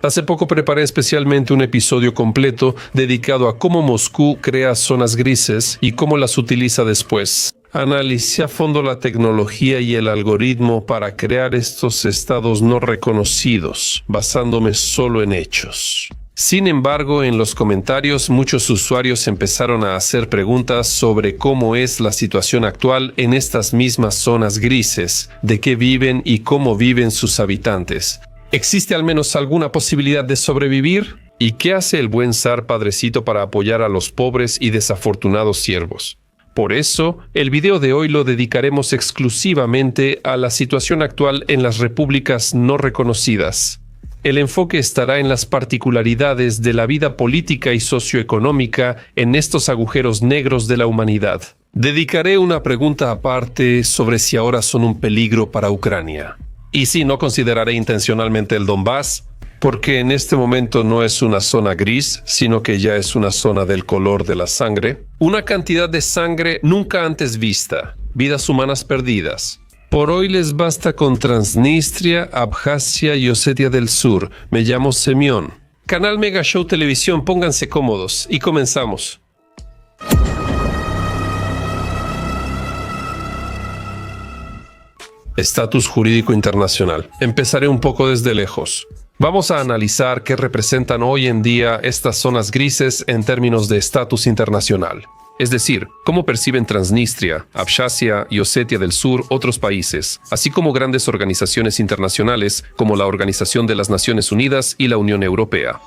Hace poco preparé especialmente un episodio completo dedicado a cómo Moscú crea zonas grises y cómo las utiliza después. Analicé a fondo la tecnología y el algoritmo para crear estos estados no reconocidos, basándome solo en hechos. Sin embargo, en los comentarios muchos usuarios empezaron a hacer preguntas sobre cómo es la situación actual en estas mismas zonas grises, de qué viven y cómo viven sus habitantes. ¿Existe al menos alguna posibilidad de sobrevivir? ¿Y qué hace el buen zar padrecito para apoyar a los pobres y desafortunados siervos? Por eso, el video de hoy lo dedicaremos exclusivamente a la situación actual en las repúblicas no reconocidas. El enfoque estará en las particularidades de la vida política y socioeconómica en estos agujeros negros de la humanidad. Dedicaré una pregunta aparte sobre si ahora son un peligro para Ucrania. Y sí, no consideraré intencionalmente el Donbass, porque en este momento no es una zona gris, sino que ya es una zona del color de la sangre. Una cantidad de sangre nunca antes vista, vidas humanas perdidas. Por hoy les basta con Transnistria, Abjasia y Osetia del Sur. Me llamo Semyon. Canal Mega Show Televisión, pónganse cómodos y comenzamos. Estatus jurídico internacional. Empezaré un poco desde lejos. Vamos a analizar qué representan hoy en día estas zonas grises en términos de estatus internacional. Es decir, cómo perciben Transnistria, Abjasia y Osetia del Sur otros países, así como grandes organizaciones internacionales como la Organización de las Naciones Unidas y la Unión Europea.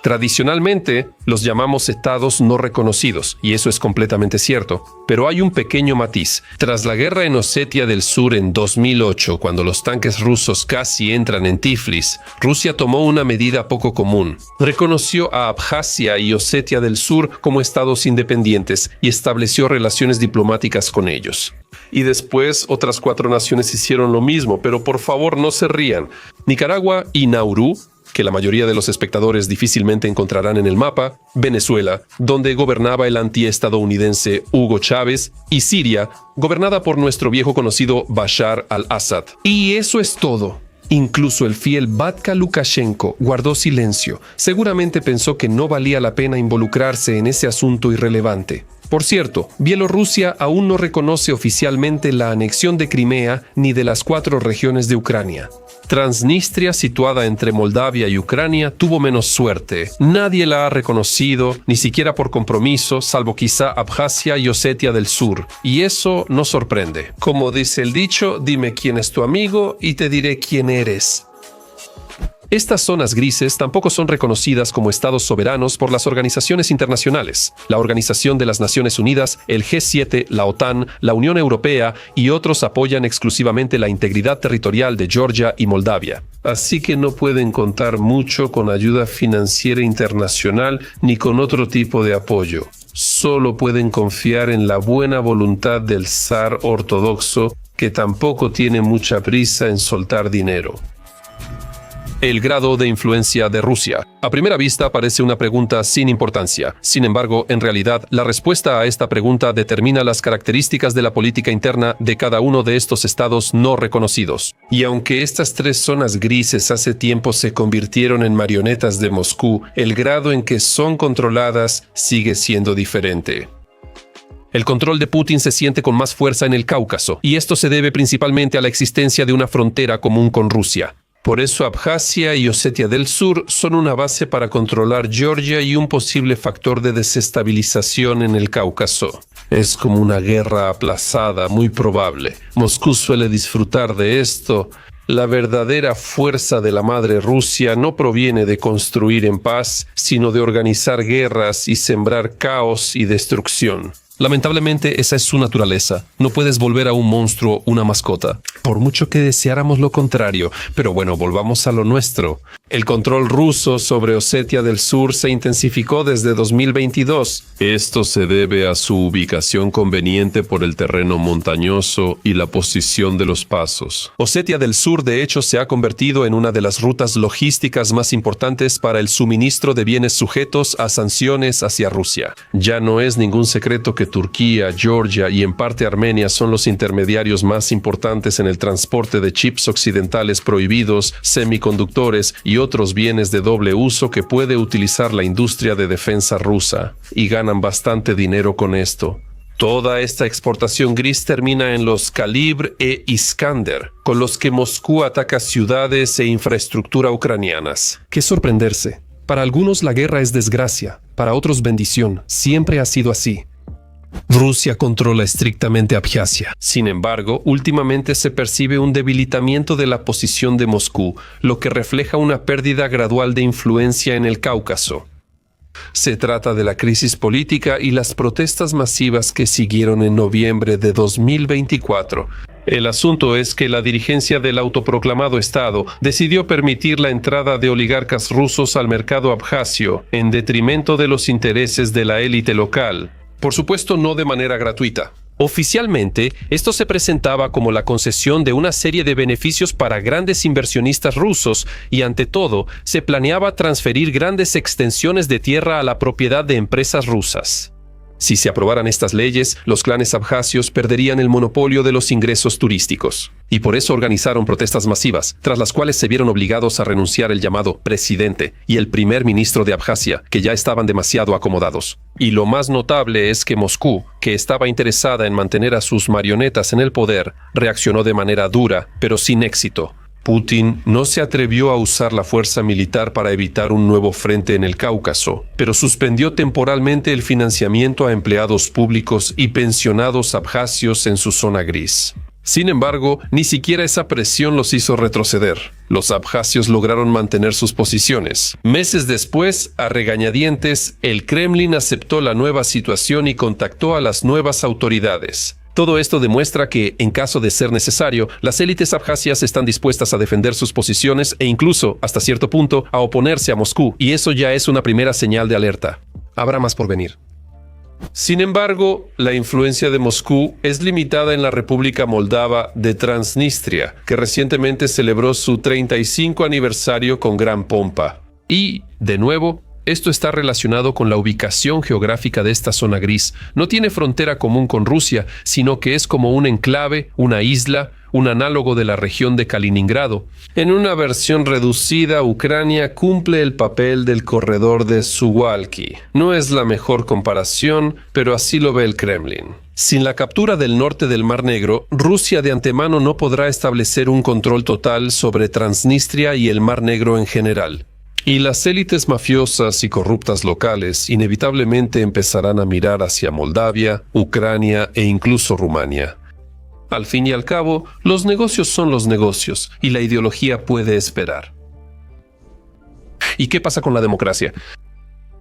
Tradicionalmente, los llamamos estados no reconocidos, y eso es completamente cierto. Pero hay un pequeño matiz. Tras la guerra en Osetia del Sur en 2008, cuando los tanques rusos casi entran en Tiflis, Rusia tomó una medida poco común. Reconoció a Abjasia y Osetia del Sur como estados independientes y estableció relaciones diplomáticas con ellos. Y después otras 4 naciones hicieron lo mismo, pero por favor no se rían. Nicaragua y Nauru, que la mayoría de los espectadores difícilmente encontrarán en el mapa, Venezuela, donde gobernaba el antiestadounidense Hugo Chávez, y Siria, gobernada por nuestro viejo conocido Bashar al-Assad. Y eso es todo. Incluso el fiel Batka Lukashenko guardó silencio. Seguramente pensó que no valía la pena involucrarse en ese asunto irrelevante. Por cierto, Bielorrusia aún no reconoce oficialmente la anexión de Crimea ni de las 4 regiones de Ucrania. Transnistria, situada entre Moldavia y Ucrania, tuvo menos suerte. Nadie la ha reconocido, ni siquiera por compromiso, salvo quizá Abjasia y Osetia del Sur. Y eso no sorprende. Como dice el dicho, dime quién es tu amigo y te diré quién eres. Estas zonas grises tampoco son reconocidas como estados soberanos por las organizaciones internacionales, la Organización de las Naciones Unidas, el G7, la OTAN, la Unión Europea y otros apoyan exclusivamente la integridad territorial de Georgia y Moldavia. Así que no pueden contar mucho con ayuda financiera internacional ni con otro tipo de apoyo. Solo pueden confiar en la buena voluntad del zar ortodoxo, que tampoco tiene mucha prisa en soltar dinero. El grado de influencia de Rusia. A primera vista parece una pregunta sin importancia. Sin embargo, en realidad, la respuesta a esta pregunta determina las características de la política interna de cada uno de estos estados no reconocidos. Y aunque estas 3 zonas grises hace tiempo se convirtieron en marionetas de Moscú, el grado en que son controladas sigue siendo diferente. El control de Putin se siente con más fuerza en el Cáucaso, y esto se debe principalmente a la existencia de una frontera común con Rusia. Por eso Abjasia y Osetia del Sur son una base para controlar Georgia y un posible factor de desestabilización en el Cáucaso. Es como una guerra aplazada, muy probable. Moscú suele disfrutar de esto. La verdadera fuerza de la madre Rusia no proviene de construir en paz, sino de organizar guerras y sembrar caos y destrucción. Lamentablemente, esa es su naturaleza. No puedes volver a un monstruo una mascota, por mucho que deseáramos lo contrario. Pero bueno, volvamos a lo nuestro. El control ruso sobre Osetia del Sur se intensificó desde 2022. Esto se debe a su ubicación conveniente por el terreno montañoso y la posición de los pasos. Osetia del Sur, de hecho, se ha convertido en una de las rutas logísticas más importantes para el suministro de bienes sujetos a sanciones hacia Rusia. Ya no es ningún secreto que que Turquía, Georgia y en parte Armenia son los intermediarios más importantes en el transporte de chips occidentales prohibidos, semiconductores y otros bienes de doble uso que puede utilizar la industria de defensa rusa, y ganan bastante dinero con esto. Toda esta exportación gris termina en los Kalibr e Iskander, con los que Moscú ataca ciudades e infraestructura ucranianas. Qué sorprenderse. Para algunos la guerra es desgracia, para otros bendición. Siempre ha sido así. Rusia controla estrictamente Abjasia. Sin embargo, últimamente se percibe un debilitamiento de la posición de Moscú, lo que refleja una pérdida gradual de influencia en el Cáucaso. Se trata de la crisis política y las protestas masivas que siguieron en noviembre de 2024. El asunto es que la dirigencia del autoproclamado Estado decidió permitir la entrada de oligarcas rusos al mercado abjasio en detrimento de los intereses de la élite local. Por supuesto, no de manera gratuita. Oficialmente, esto se presentaba como la concesión de una serie de beneficios para grandes inversionistas rusos y, ante todo, se planeaba transferir grandes extensiones de tierra a la propiedad de empresas rusas. Si se aprobaran estas leyes, los clanes abjasios perderían el monopolio de los ingresos turísticos. Y por eso organizaron protestas masivas, tras las cuales se vieron obligados a renunciar el llamado presidente y el primer ministro de Abjasia, que ya estaban demasiado acomodados. Y lo más notable es que Moscú, que estaba interesada en mantener a sus marionetas en el poder, reaccionó de manera dura, pero sin éxito. Putin no se atrevió a usar la fuerza militar para evitar un nuevo frente en el Cáucaso, pero suspendió temporalmente el financiamiento a empleados públicos y pensionados abjasios en su zona gris. Sin embargo, ni siquiera esa presión los hizo retroceder. Los abjasios lograron mantener sus posiciones. Meses después, a regañadientes, el Kremlin aceptó la nueva situación y contactó a las nuevas autoridades. Todo esto demuestra que, en caso de ser necesario, las élites abjasias están dispuestas a defender sus posiciones e incluso, hasta cierto punto, a oponerse a Moscú, y eso ya es una primera señal de alerta. Habrá más por venir. Sin embargo, la influencia de Moscú es limitada en la República Moldava de Transnistria, que recientemente celebró su 35 aniversario con gran pompa. Y, de nuevo, esto está relacionado con la ubicación geográfica de esta zona gris. No tiene frontera común con Rusia, sino que es como un enclave, una isla, un análogo de la región de Kaliningrado. En una versión reducida, Ucrania cumple el papel del corredor de Suwalki. No es la mejor comparación, pero así lo ve el Kremlin. Sin la captura del norte del Mar Negro, Rusia de antemano no podrá establecer un control total sobre Transnistria y el Mar Negro en general. Y las élites mafiosas y corruptas locales inevitablemente empezarán a mirar hacia Moldavia, Ucrania e incluso Rumania. Al fin y al cabo, los negocios son los negocios y la ideología puede esperar. ¿Y qué pasa con la democracia?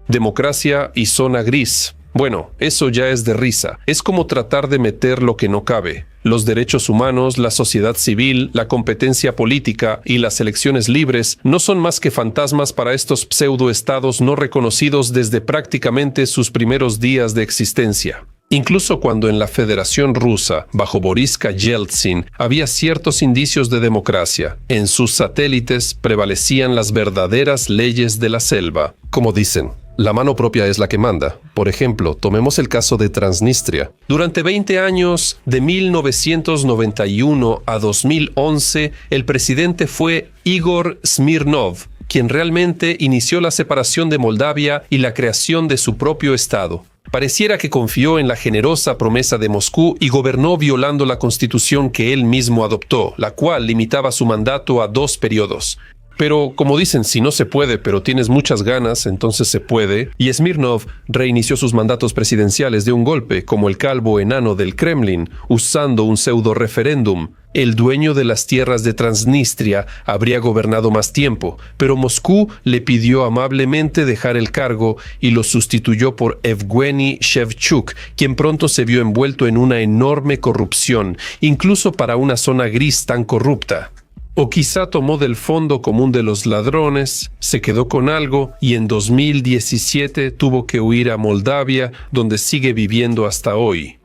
Democracia y zona gris. Bueno, eso ya es de risa. Es como tratar de meter lo que no cabe. Los derechos humanos, la sociedad civil, la competencia política y las elecciones libres no son más que fantasmas para estos pseudoestados no reconocidos desde prácticamente sus primeros días de existencia. Incluso cuando en la Federación Rusa, bajo Boris Yeltsin, había ciertos indicios de democracia, en sus satélites prevalecían las verdaderas leyes de la selva. Como dicen, la mano propia es la que manda. Por ejemplo, tomemos el caso de Transnistria. Durante 20 años, de 1991 a 2011, el presidente fue Igor Smirnov, quien realmente inició la separación de Moldavia y la creación de su propio estado. Pareciera que confió en la generosa promesa de Moscú y gobernó violando la constitución que él mismo adoptó, la cual limitaba su mandato a 2 periodos. Pero, como dicen, si no se puede, pero tienes muchas ganas, entonces se puede. Y Smirnov reinició sus mandatos presidenciales de un golpe, como el calvo enano del Kremlin, usando un pseudo-referéndum. El dueño de las tierras de Transnistria habría gobernado más tiempo, pero Moscú le pidió amablemente dejar el cargo y lo sustituyó por Evgeny Shevchuk, quien pronto se vio envuelto en una enorme corrupción, incluso para una zona gris tan corrupta. O quizá tomó del fondo común de los ladrones, se quedó con algo y en 2017 tuvo que huir a Moldavia, donde sigue viviendo hasta hoy.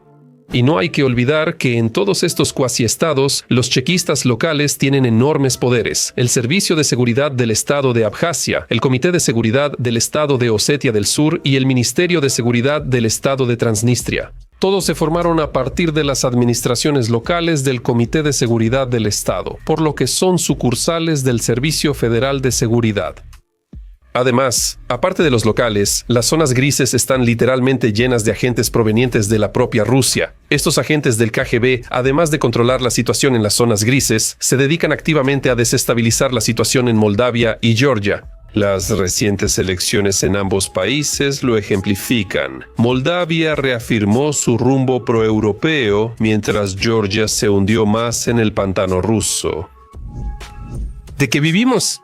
Y no hay que olvidar que en todos estos cuasiestados, los chequistas locales tienen enormes poderes. El Servicio de Seguridad del Estado de Abjasia, el Comité de Seguridad del Estado de Osetia del Sur y el Ministerio de Seguridad del Estado de Transnistria. Todos se formaron a partir de las administraciones locales del Comité de Seguridad del Estado, por lo que son sucursales del Servicio Federal de Seguridad. Además, aparte de los locales, las zonas grises están literalmente llenas de agentes provenientes de la propia Rusia. Estos agentes del KGB, además de controlar la situación en las zonas grises, se dedican activamente a desestabilizar la situación en Moldavia y Georgia. Las recientes elecciones en ambos países lo ejemplifican. Moldavia reafirmó su rumbo proeuropeo, mientras Georgia se hundió más en el pantano ruso. ¿De qué vivimos?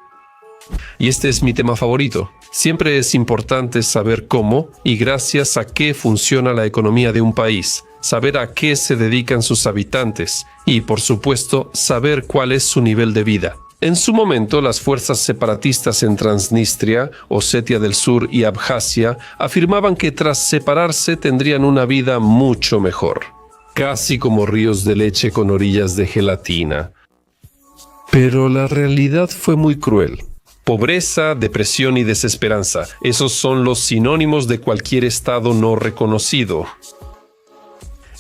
Y este es mi tema favorito. Siempre es importante saber cómo y gracias a qué funciona la economía de un país, saber a qué se dedican sus habitantes y, por supuesto, saber cuál es su nivel de vida. En su momento, las fuerzas separatistas en Transnistria, Osetia del Sur y Abjasia afirmaban que tras separarse tendrían una vida mucho mejor, casi como ríos de leche con orillas de gelatina. Pero la realidad fue muy cruel. Pobreza, depresión y desesperanza, esos son los sinónimos de cualquier estado no reconocido.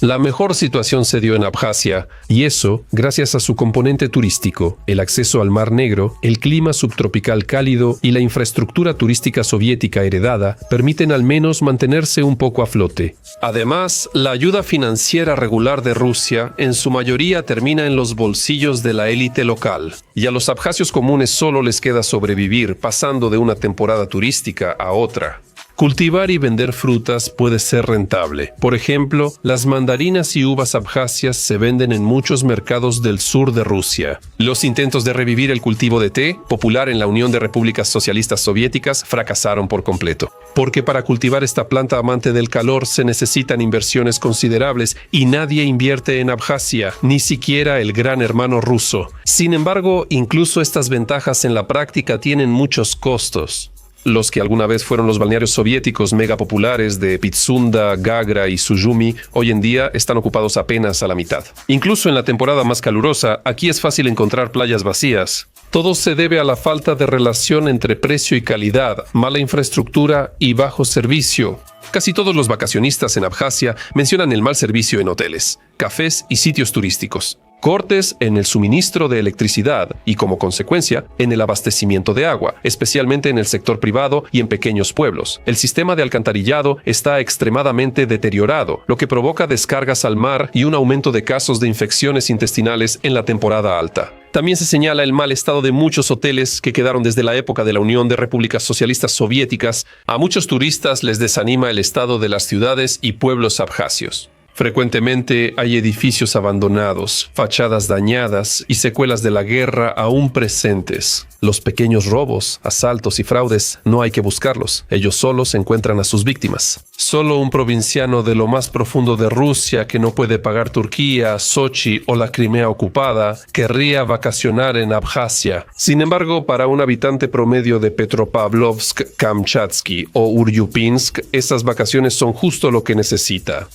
La mejor situación se dio en Abjasia, y eso gracias a su componente turístico, el acceso al Mar Negro, el clima subtropical cálido y la infraestructura turística soviética heredada permiten al menos mantenerse un poco a flote. Además, la ayuda financiera regular de Rusia en su mayoría termina en los bolsillos de la élite local, y a los abjasios comunes solo les queda sobrevivir pasando de una temporada turística a otra. Cultivar y vender frutas puede ser rentable. Por ejemplo, las mandarinas y uvas abjasias se venden en muchos mercados del sur de Rusia. Los intentos de revivir el cultivo de té, popular en la Unión de Repúblicas Socialistas Soviéticas, fracasaron por completo. Porque para cultivar esta planta amante del calor se necesitan inversiones considerables y nadie invierte en Abjasia, ni siquiera el gran hermano ruso. Sin embargo, incluso estas ventajas en la práctica tienen muchos costos. Los que alguna vez fueron los balnearios soviéticos mega populares de Pitsunda, Gagra y Sujumi, hoy en día están ocupados apenas a la mitad. Incluso en la temporada más calurosa, aquí es fácil encontrar playas vacías. Todo se debe a la falta de relación entre precio y calidad, mala infraestructura y bajo servicio. Casi todos los vacacionistas en Abjasia mencionan el mal servicio en hoteles, cafés y sitios turísticos. Cortes en el suministro de electricidad y, como consecuencia, en el abastecimiento de agua, especialmente en el sector privado y en pequeños pueblos. El sistema de alcantarillado está extremadamente deteriorado, lo que provoca descargas al mar y un aumento de casos de infecciones intestinales en la temporada alta. También se señala el mal estado de muchos hoteles que quedaron desde la época de la Unión de Repúblicas Socialistas Soviéticas. A muchos turistas les desanima el estado de las ciudades y pueblos abjasios. Frecuentemente hay edificios abandonados, fachadas dañadas y secuelas de la guerra aún presentes. Los pequeños robos, asaltos y fraudes no hay que buscarlos, ellos solos encuentran a sus víctimas. Solo un provinciano de lo más profundo de Rusia que no puede pagar Turquía, Sochi o la Crimea ocupada querría vacacionar en Abjasia. Sin embargo, para un habitante promedio de Petropavlovsk, Kamchatsky o Uryupinsk, esas vacaciones son justo lo que necesita.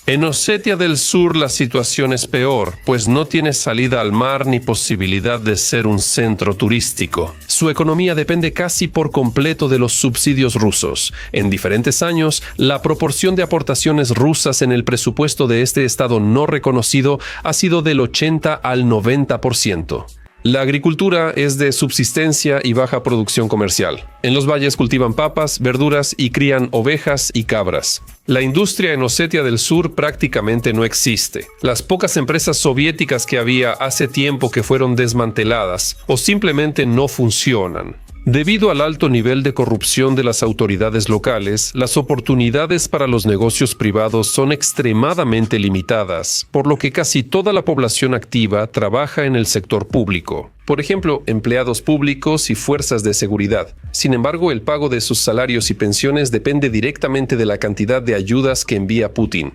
En Osetia del Sur la situación es peor, pues no tiene salida al mar ni posibilidad de ser un centro turístico. Su economía depende casi por completo de los subsidios rusos. En diferentes años, la proporción de aportaciones rusas en el presupuesto de este estado no reconocido ha sido del 80 al 90%. La agricultura es de subsistencia y baja producción comercial. En los valles cultivan papas, verduras y crían ovejas y cabras. La industria en Osetia del Sur prácticamente no existe. Las pocas empresas soviéticas que había hace tiempo que fueron desmanteladas o simplemente no funcionan. Debido al alto nivel de corrupción de las autoridades locales, las oportunidades para los negocios privados son extremadamente limitadas, por lo que casi toda la población activa trabaja en el sector público. Por ejemplo, empleados públicos y fuerzas de seguridad. Sin embargo, el pago de sus salarios y pensiones depende directamente de la cantidad de ayudas que envía Putin.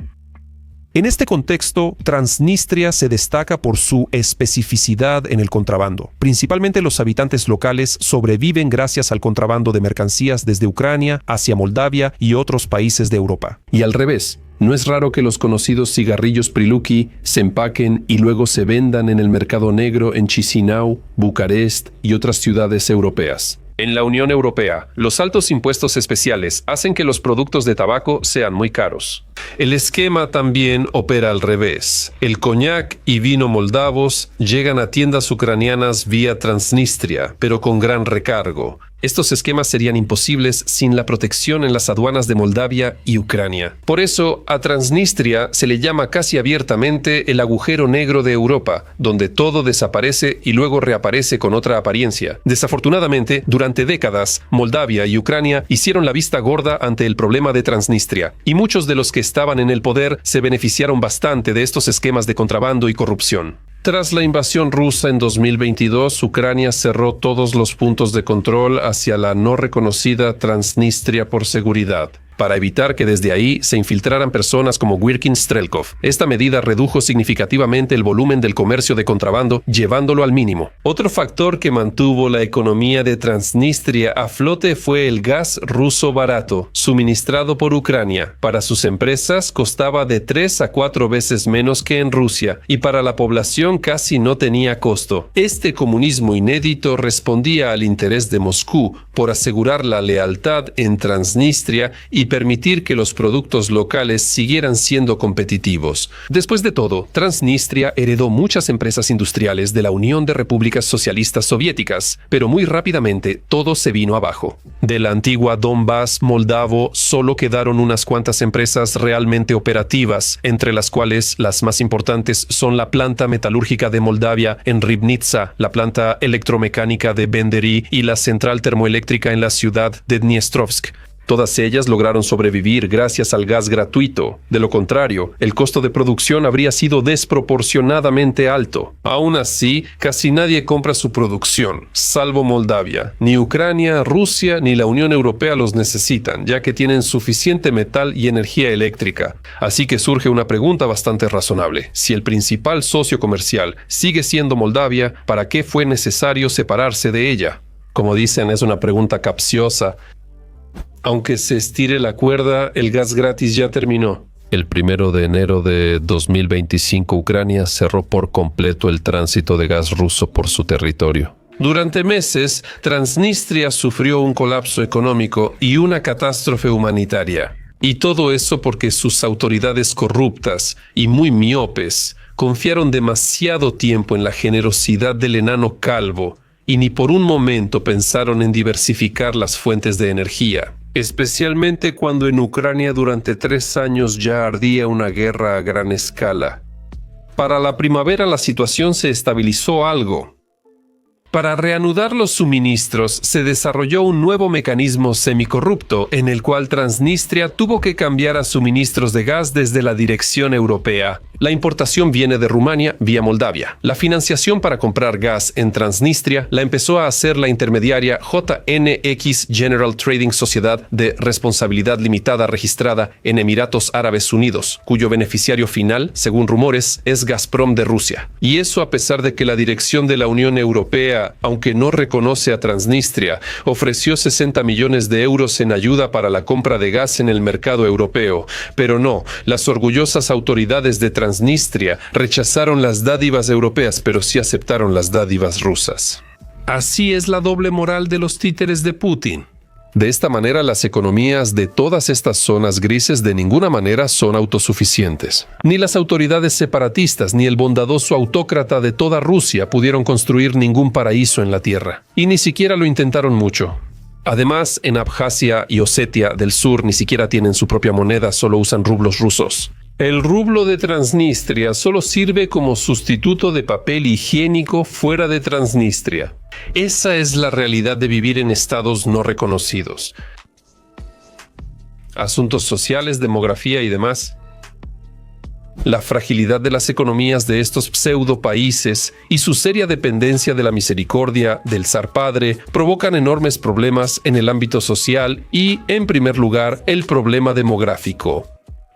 En este contexto, Transnistria se destaca por su especificidad en el contrabando. Principalmente los habitantes locales sobreviven gracias al contrabando de mercancías desde Ucrania hacia Moldavia y otros países de Europa. Y al revés, no es raro que los conocidos cigarrillos Priluki se empaquen y luego se vendan en el mercado negro en Chisinau, Bucarest y otras ciudades europeas. En la Unión Europea, los altos impuestos especiales hacen que los productos de tabaco sean muy caros. El esquema también opera al revés. El coñac y vino moldavos llegan a tiendas ucranianas vía Transnistria, pero con gran recargo. Estos esquemas serían imposibles sin la protección en las aduanas de Moldavia y Ucrania. Por eso, a Transnistria se le llama casi abiertamente el agujero negro de Europa, donde todo desaparece y luego reaparece con otra apariencia. Desafortunadamente, durante décadas, Moldavia y Ucrania hicieron la vista gorda ante el problema de Transnistria, y muchos de los que estaban en el poder se beneficiaron bastante de estos esquemas de contrabando y corrupción. Tras la invasión rusa en 2022, Ucrania cerró todos los puntos de control hacia la no reconocida Transnistria por seguridad, para evitar que desde ahí se infiltraran personas como Wirkin Strelkov. Esta medida redujo significativamente el volumen del comercio de contrabando, llevándolo al mínimo. Otro factor que mantuvo la economía de Transnistria a flote fue el gas ruso barato, suministrado por Ucrania. Para sus empresas costaba de 3 a 4 veces menos que en Rusia, y para la población casi no tenía costo. Este comunismo inédito respondía al interés de Moscú por asegurar la lealtad en Transnistria y permitir que los productos locales siguieran siendo competitivos. Después de todo, Transnistria heredó muchas empresas industriales de la Unión de Repúblicas Socialistas Soviéticas, pero muy rápidamente todo se vino abajo. De la antigua Donbass moldavo solo quedaron unas cuantas empresas realmente operativas, entre las cuales las más importantes son la planta metalúrgica de Moldavia en Ribnitsa, la planta electromecánica de Bendery y la central termoeléctrica en la ciudad de Dniestrovsk. Todas ellas lograron sobrevivir gracias al gas gratuito. De lo contrario, el costo de producción habría sido desproporcionadamente alto. Aún así, casi nadie compra su producción, salvo Moldavia. Ni Ucrania, Rusia ni la Unión Europea los necesitan, ya que tienen suficiente metal y energía eléctrica. Así que surge una pregunta bastante razonable. Si el principal socio comercial sigue siendo Moldavia, ¿para qué fue necesario separarse de ella? Como dicen, es una pregunta capciosa. Aunque se estire la cuerda, el gas gratis ya terminó. El 1 de enero de 2025, Ucrania cerró por completo el tránsito de gas ruso por su territorio. Durante meses, Transnistria sufrió un colapso económico y una catástrofe humanitaria. Y todo eso porque sus autoridades corruptas y muy miopes confiaron demasiado tiempo en la generosidad del enano calvo y ni por un momento pensaron en diversificar las fuentes de energía. Especialmente cuando en Ucrania durante 3 años ya ardía una guerra a gran escala. Para la primavera la situación se estabilizó algo. Para reanudar los suministros, se desarrolló un nuevo mecanismo semicorrupto en el cual Transnistria tuvo que cambiar a suministros de gas desde la dirección europea. La importación viene de Rumania vía Moldavia. La financiación para comprar gas en Transnistria la empezó a hacer la intermediaria JNX General Trading Sociedad de responsabilidad limitada registrada en Emiratos Árabes Unidos, cuyo beneficiario final, según rumores, es Gazprom de Rusia. Y eso a pesar de que la dirección de la Unión Europea, aunque no reconoce a Transnistria, ofreció 60 millones de euros en ayuda para la compra de gas en el mercado europeo. Pero no, las orgullosas autoridades de Transnistria rechazaron las dádivas europeas, pero sí aceptaron las dádivas rusas. Así es la doble moral de los títeres de Putin. De esta manera, las economías de todas estas zonas grises de ninguna manera son autosuficientes. Ni las autoridades separatistas ni el bondadoso autócrata de toda Rusia pudieron construir ningún paraíso en la tierra. Y ni siquiera lo intentaron mucho. Además, en Abjasia y Osetia del Sur ni siquiera tienen su propia moneda, solo usan rublos rusos. El rublo de Transnistria solo sirve como sustituto de papel higiénico fuera de Transnistria. Esa es la realidad de vivir en estados no reconocidos. Asuntos sociales, demografía y demás. La fragilidad de las economías de estos pseudo países y su seria dependencia de la misericordia del zar padre provocan enormes problemas en el ámbito social y, en primer lugar, el problema demográfico.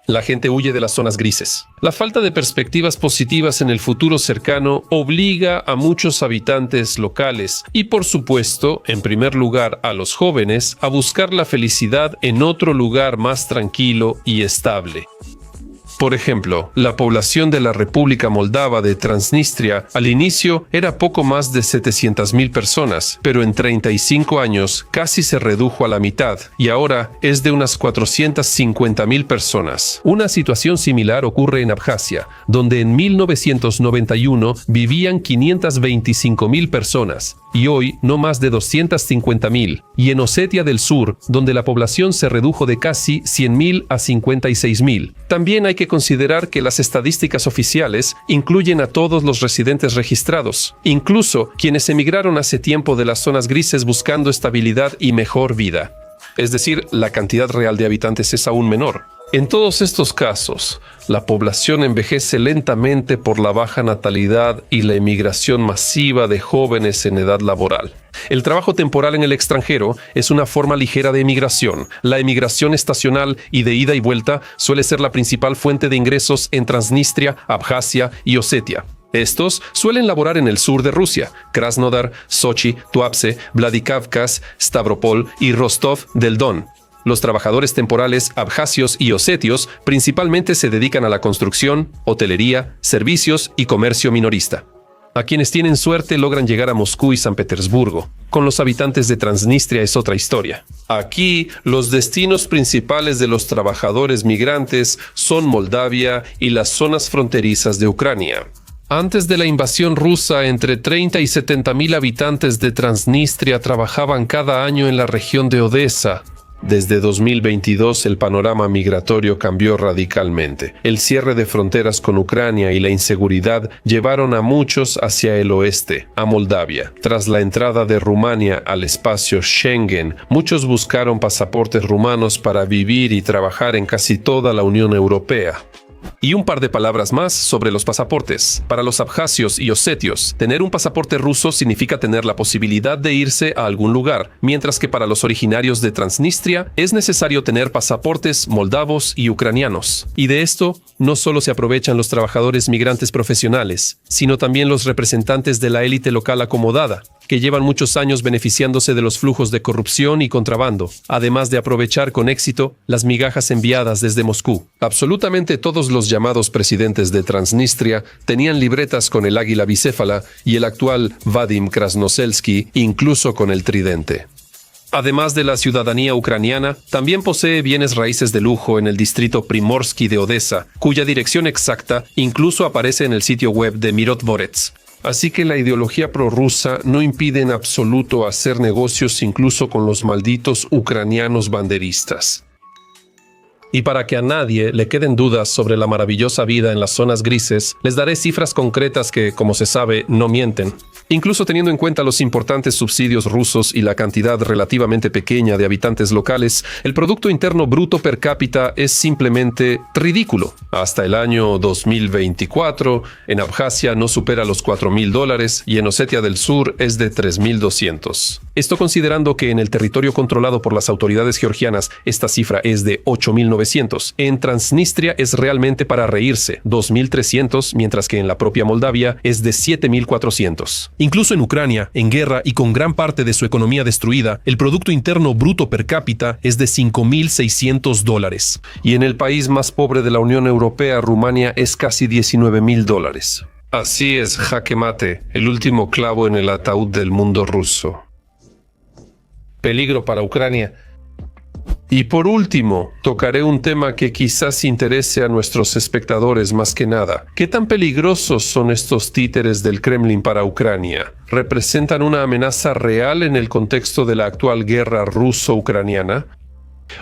La gente huye de las zonas grises. La falta de perspectivas positivas en el futuro cercano obliga a muchos habitantes locales y, por supuesto, en primer lugar a los jóvenes, a buscar la felicidad en otro lugar más tranquilo y estable. Por ejemplo, la población de la República Moldava de Transnistria al inicio era poco más de 700,000 personas, pero en 35 años casi se redujo a la mitad y ahora es de unas 450,000 personas. Una situación similar ocurre en Abjasia, donde en 1991 vivían 525,000 personas y hoy no más de 250,000, y en Osetia del Sur, donde la población se redujo de casi 100,000 a 56,000. También hay que considerar que las estadísticas oficiales incluyen a todos los residentes registrados, incluso quienes emigraron hace tiempo de las zonas grises buscando estabilidad y mejor vida. Es decir, la cantidad real de habitantes es aún menor. En todos estos casos, la población envejece lentamente por la baja natalidad y la emigración masiva de jóvenes en edad laboral. El trabajo temporal en el extranjero es una forma ligera de emigración. La emigración estacional y de ida y vuelta suele ser la principal fuente de ingresos en Transnistria, Abjasia y Osetia. Estos suelen laborar en el sur de Rusia: Krasnodar, Sochi, Tuapse, Vladikavkaz, Stavropol y Rostov del Don. Los trabajadores temporales abjasios y osetios principalmente se dedican a la construcción, hotelería, servicios y comercio minorista. A quienes tienen suerte logran llegar a Moscú y San Petersburgo. Con los habitantes de Transnistria es otra historia. Aquí, los destinos principales de los trabajadores migrantes son Moldavia y las zonas fronterizas de Ucrania. Antes de la invasión rusa, entre 30 y 70,000 habitantes de Transnistria trabajaban cada año en la región de Odesa. Desde 2022 el panorama migratorio cambió radicalmente. El cierre de fronteras con Ucrania y la inseguridad llevaron a muchos hacia el oeste, a Moldavia. Tras la entrada de Rumania al espacio Schengen, muchos buscaron pasaportes rumanos para vivir y trabajar en casi toda la Unión Europea. Y un par de palabras más sobre los pasaportes. Para los abjasios y osetios, tener un pasaporte ruso significa tener la posibilidad de irse a algún lugar, mientras que para los originarios de Transnistria es necesario tener pasaportes moldavos y ucranianos. Y de esto no solo se aprovechan los trabajadores migrantes profesionales, sino también los representantes de la élite local acomodada, que llevan muchos años beneficiándose de los flujos de corrupción y contrabando, además de aprovechar con éxito las migajas enviadas desde Moscú. Absolutamente todos los llamados presidentes de Transnistria tenían libretas con el águila bicéfala y el actual Vadim Krasnoselsky incluso con el tridente. Además de la ciudadanía ucraniana, también posee bienes raíces de lujo en el distrito Primorsky de Odessa, cuya dirección exacta incluso aparece en el sitio web de Mirotvorets. Así que la ideología prorrusa no impide en absoluto hacer negocios incluso con los malditos ucranianos banderistas. Y para que a nadie le queden dudas sobre la maravillosa vida en las zonas grises, les daré cifras concretas que, como se sabe, no mienten. Incluso teniendo en cuenta los importantes subsidios rusos y la cantidad relativamente pequeña de habitantes locales, el Producto Interno Bruto per cápita es simplemente ridículo. Hasta el año 2024, en Abjasia no supera los $4,000 y en Osetia del Sur es de 3,200. Esto considerando que en el territorio controlado por las autoridades georgianas esta cifra es de 8,900. En Transnistria es realmente para reírse, 2,300, mientras que en la propia Moldavia es de 7,400. Incluso en Ucrania, en guerra y con gran parte de su economía destruida, el Producto Interno Bruto per cápita es de $5,600. Y en el país más pobre de la Unión Europea, Rumania, es casi $19,000. Así es, jaque mate, el último clavo en el ataúd del mundo ruso. Peligro para Ucrania. Y por último, tocaré un tema que quizás interese a nuestros espectadores más que nada. ¿Qué tan peligrosos son estos títeres del Kremlin para Ucrania? ¿Representan una amenaza real en el contexto de la actual guerra ruso-ucraniana?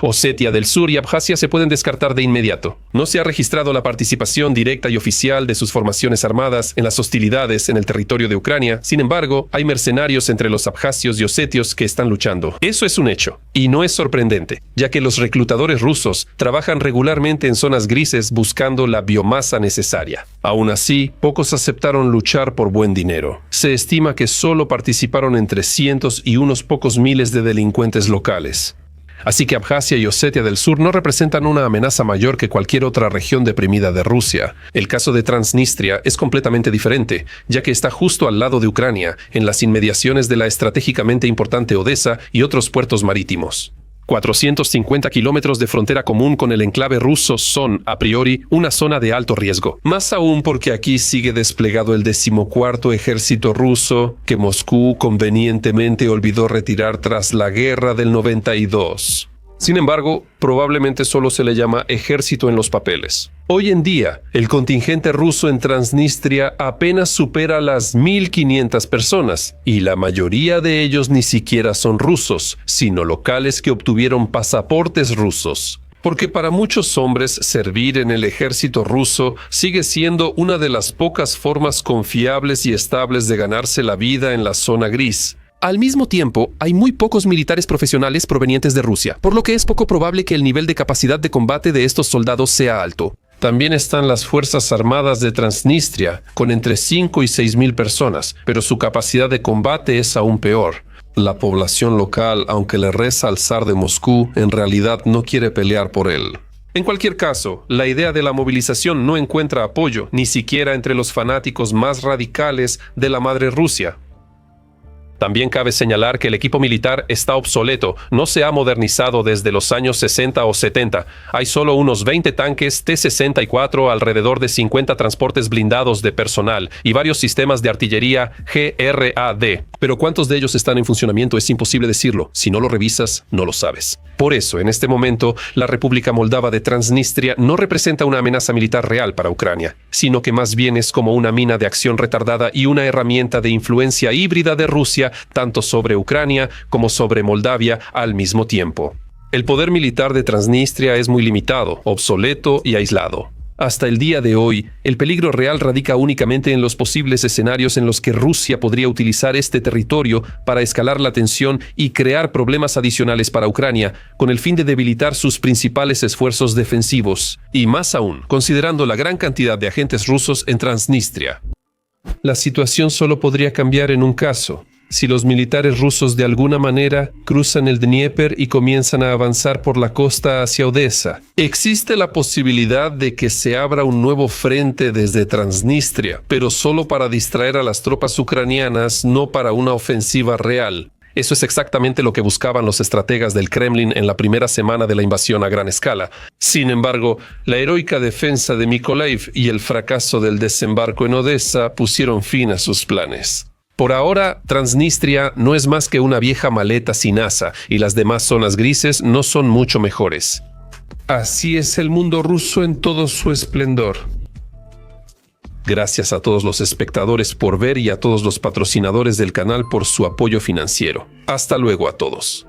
Osetia del Sur y Abjasia se pueden descartar de inmediato. No se ha registrado la participación directa y oficial de sus formaciones armadas en las hostilidades en el territorio de Ucrania. Sin embargo, hay mercenarios entre los abjasios y osetios que están luchando. Eso es un hecho, y no es sorprendente, ya que los reclutadores rusos trabajan regularmente en zonas grises buscando la biomasa necesaria. Aún así, pocos aceptaron luchar por buen dinero. Se estima que solo participaron entre cientos y unos pocos miles de delincuentes locales. Así que Abjasia y Osetia del Sur no representan una amenaza mayor que cualquier otra región deprimida de Rusia. El caso de Transnistria es completamente diferente, ya que está justo al lado de Ucrania, en las inmediaciones de la estratégicamente importante Odesa y otros puertos marítimos. 450 kilómetros de frontera común con el enclave ruso son, a priori, una zona de alto riesgo. Más aún porque aquí sigue desplegado el 14º ejército ruso, que Moscú convenientemente olvidó retirar tras la guerra del 92. Sin embargo, probablemente solo se le llama ejército en los papeles. Hoy en día, el contingente ruso en Transnistria apenas supera las 1.500 personas, y la mayoría de ellos ni siquiera son rusos, sino locales que obtuvieron pasaportes rusos. Porque para muchos hombres servir en el ejército ruso sigue siendo una de las pocas formas confiables y estables de ganarse la vida en la zona gris. Al mismo tiempo, hay muy pocos militares profesionales provenientes de Rusia, por lo que es poco probable que el nivel de capacidad de combate de estos soldados sea alto. También están las Fuerzas Armadas de Transnistria, con entre 5 y 6 mil personas, pero su capacidad de combate es aún peor. La población local, aunque le reza al zar de Moscú, en realidad no quiere pelear por él. En cualquier caso, la idea de la movilización no encuentra apoyo, ni siquiera entre los fanáticos más radicales de la madre Rusia. También cabe señalar que el equipo militar está obsoleto, no se ha modernizado desde los años 60 o 70. Hay solo unos 20 tanques T-64, alrededor de 50 transportes blindados de personal y varios sistemas de artillería GRAD. Pero cuántos de ellos están en funcionamiento es imposible decirlo. Si no lo revisas, no lo sabes. Por eso, en este momento, la República Moldava de Transnistria no representa una amenaza militar real para Ucrania, sino que más bien es como una mina de acción retardada y una herramienta de influencia híbrida de Rusia tanto sobre Ucrania como sobre Moldavia al mismo tiempo. El poder militar de Transnistria es muy limitado, obsoleto y aislado. Hasta el día de hoy, el peligro real radica únicamente en los posibles escenarios en los que Rusia podría utilizar este territorio para escalar la tensión y crear problemas adicionales para Ucrania, con el fin de debilitar sus principales esfuerzos defensivos, y más aún, considerando la gran cantidad de agentes rusos en Transnistria. La situación solo podría cambiar en un caso: si los militares rusos de alguna manera cruzan el Dnieper y comienzan a avanzar por la costa hacia Odessa. Existe la posibilidad de que se abra un nuevo frente desde Transnistria, pero solo para distraer a las tropas ucranianas, no para una ofensiva real. Eso es exactamente lo que buscaban los estrategas del Kremlin en la primera semana de la invasión a gran escala. Sin embargo, la heroica defensa de Mykolaiv y el fracaso del desembarco en Odessa pusieron fin a sus planes. Por ahora, Transnistria no es más que una vieja maleta sin asa, y las demás zonas grises no son mucho mejores. Así es el mundo ruso en todo su esplendor. Gracias a todos los espectadores por ver y a todos los patrocinadores del canal por su apoyo financiero. Hasta luego a todos.